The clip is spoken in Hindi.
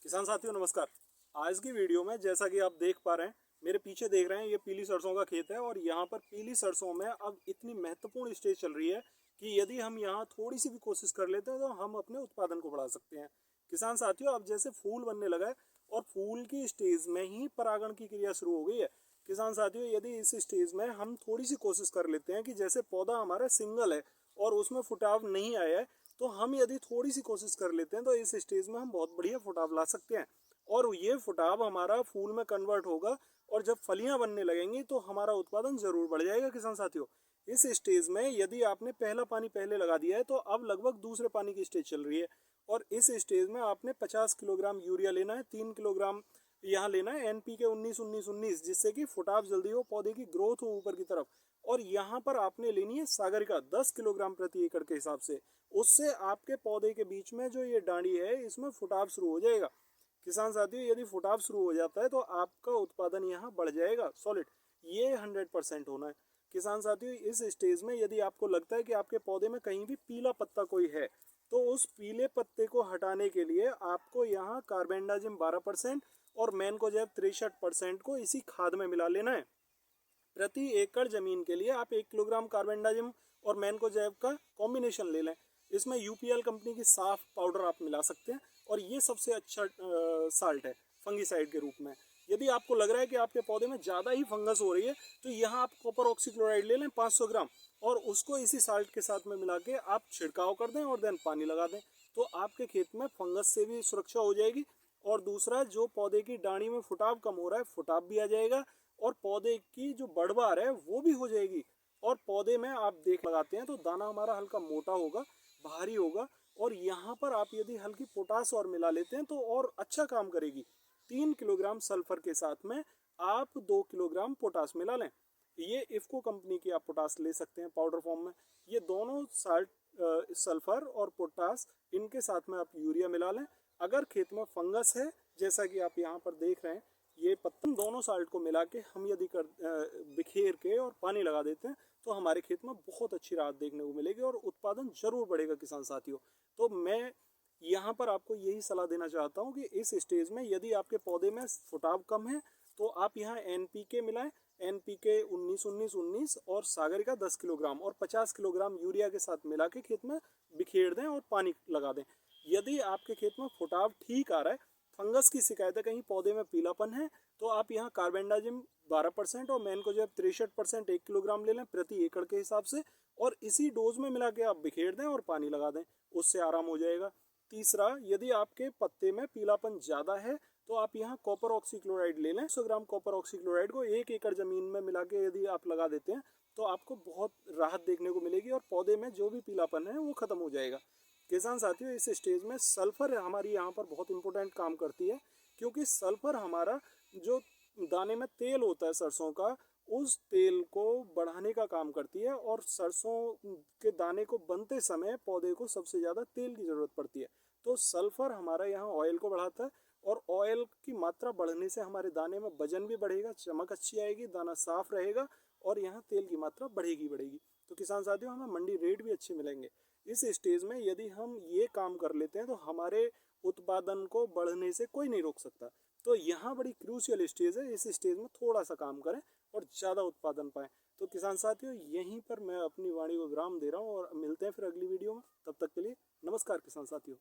किसान साथियों नमस्कार। आज की वीडियो में जैसा कि आप देख पा रहे हैं, मेरे पीछे देख रहे हैं, ये पीली सरसों का खेत है और यहाँ पर पीली सरसों में अब इतनी महत्वपूर्ण स्टेज चल रही है कि यदि हम यहाँ थोड़ी सी भी कोशिश कर लेते हैं तो हम अपने उत्पादन को बढ़ा सकते हैं। किसान साथियों, अब जैसे फूल बनने लगा है और फूल की स्टेज में ही परागण की क्रिया शुरू हो गई है। किसान साथियों, यदि इस स्टेज में हम थोड़ी सी कोशिश कर लेते हैं कि जैसे पौधा हमारा सिंगल है और उसमें फुटाव नहीं आया है, तो हम यदि थोड़ी सी कोशिश कर लेते हैं तो इस स्टेज में हम बहुत बढ़िया फुटाव ला सकते हैं और ये फुटाव हमारा फूल में कन्वर्ट होगा और जब फलियां बनने लगेंगी तो हमारा उत्पादन जरूर बढ़ जाएगा। किसान साथियों, इस स्टेज में यदि आपने पहला पानी पहले लगा दिया है तो अब लगभग दूसरे पानी की स्टेज चल रही है और इस स्टेज में आपने 50 किलोग्राम यूरिया लेना है, 3 किलोग्राम यहाँ लेना है NPK 19-19-19, जिससे कि फुटाव जल्दी हो, पौधे की ग्रोथ हो ऊपर की तरफ। और यहाँ पर आपने लेनी है सागरिका 10 किलोग्राम प्रति एकड़ के हिसाब से। उससे आपके पौधे के बीच में जो ये डांडी है इसमें फुटाव शुरू हो जाएगा। किसान साथियों, यदि फुटाव शुरू हो जाता है तो आपका उत्पादन यहाँ बढ़ जाएगा सॉलिड। ये 100% होना है। किसान साथियों, इस स्टेज में यदि आपको लगता है कि आपके पौधे में कहीं भी पीला पत्ता कोई है तो उस पीले पत्ते को हटाने के लिए आपको यहाँ कार्बेंडाजिम 12% और मैनकोजेब 63% को इसी खाद में मिला लेना है। प्रति एकड़ जमीन के लिए आप 1 किलोग्राम कार्बेंडाजिम और मैनकोजेब का कॉम्बिनेशन ले लें। इसमें UPL कंपनी की साफ पाउडर आप मिला सकते हैं और ये सबसे अच्छा साल्ट है फंगीसाइड के रूप में। यदि आपको लग रहा है कि आपके पौधे में ज़्यादा ही फंगस हो रही है तो यहाँ आप कॉपर ऑक्सीक्लोराइड ले लें 500 ग्राम और उसको इसी साल्ट के साथ में मिला के आप छिड़काव कर दें और देन पानी लगा दें, तो आपके खेत में फंगस से भी सुरक्षा हो जाएगी। और दूसरा, जो पौधे की डांडी में फुटाव कम हो रहा है, फुटाव भी आ जाएगा और पौधे की जो बढ़वार है वो भी हो जाएगी। और पौधे में आप देख लगाते हैं तो दाना हमारा हल्का मोटा होगा, भारी होगा और यहाँ पर आप यदि हल्की पोटास और मिला लेते हैं तो और अच्छा काम करेगी। 3 किलोग्राम सल्फर के साथ में आप 2 किलोग्राम पोटास मिला लें। ये इफ्को कंपनी की आप पोटास ले सकते हैं पाउडर फॉर्म में। ये दोनों साल्ट, सल्फर और पोटास, इनके साथ में आप यूरिया मिला लें। अगर खेत में फंगस है, जैसा कि आप यहाँ पर देख रहे हैं, ये पत्तन दोनों साल्ट को मिला के हम यदि बिखेर के और पानी लगा देते हैं तो हमारे खेत में बहुत अच्छी राहत देखने को मिलेगी और उत्पादन जरूर बढ़ेगा। किसान साथियों, तो मैं यहाँ पर आपको यही सलाह देना चाहता हूँ कि इस स्टेज में यदि आपके पौधे में फुटाव कम है तो आप यहाँ NPK मिलाएं, NPK 19-19-19 और सागरिका 10 किलोग्राम और 50 किलोग्राम यूरिया के साथ मिला के खेत में बिखेर दें और पानी लगा दें। यदि आपके खेत में फुटाव ठीक आ रहा है, फंगस की शिकायत है, कहीं पौधे में पीलापन है, तो आप यहाँ कार्बेंडाजिम 12% और मैनकोजेब 63% 1 किलोग्राम ले लें प्रति एकड़ के हिसाब से और इसी डोज में मिला के आप बिखेर दें और पानी लगा दें, उससे आराम हो जाएगा। तीसरा, यदि आपके पत्ते में पीलापन ज़्यादा है तो आप यहाँ कॉपर ऑक्सीक्लोराइड ले लें। 100 ग्राम कॉपर ऑक्सीक्लोराइड को 1 एकड़ ज़मीन में मिला के यदि आप लगा देते हैं तो आपको बहुत राहत देखने को मिलेगी और पौधे में जो भी पीलापन है वो ख़त्म हो जाएगा। किसान साथियों, इस स्टेज में सल्फर हमारी यहाँ पर बहुत इंपॉर्टेंट काम करती है, क्योंकि सल्फर हमारा जो दाने में तेल होता है सरसों का, उस तेल को बढ़ाने का काम करती है और सरसों के दाने को बनते समय पौधे को सबसे ज़्यादा तेल की ज़रूरत पड़ती है। तो सल्फर हमारा यहाँ ऑयल को बढ़ाता है और ऑयल की मात्रा बढ़ने से हमारे दाने में वजन भी बढ़ेगा, चमक अच्छी आएगी, दाना साफ रहेगा और यहाँ तेल की मात्रा बढ़ेगी। तो किसान साथियों, हमें मंडी रेट भी अच्छे मिलेंगे। इस स्टेज में यदि हम ये काम कर लेते हैं तो हमारे उत्पादन को बढ़ने से कोई नहीं रोक सकता। तो यहाँ बड़ी क्रूशियल स्टेज है, इस स्टेज में थोड़ा सा काम करें और ज़्यादा उत्पादन पाएं। तो किसान साथियों, यहीं पर मैं अपनी वाणी को विराम दे रहा हूँ और मिलते हैं फिर अगली वीडियो में। तब तक के लिए नमस्कार किसान साथियों।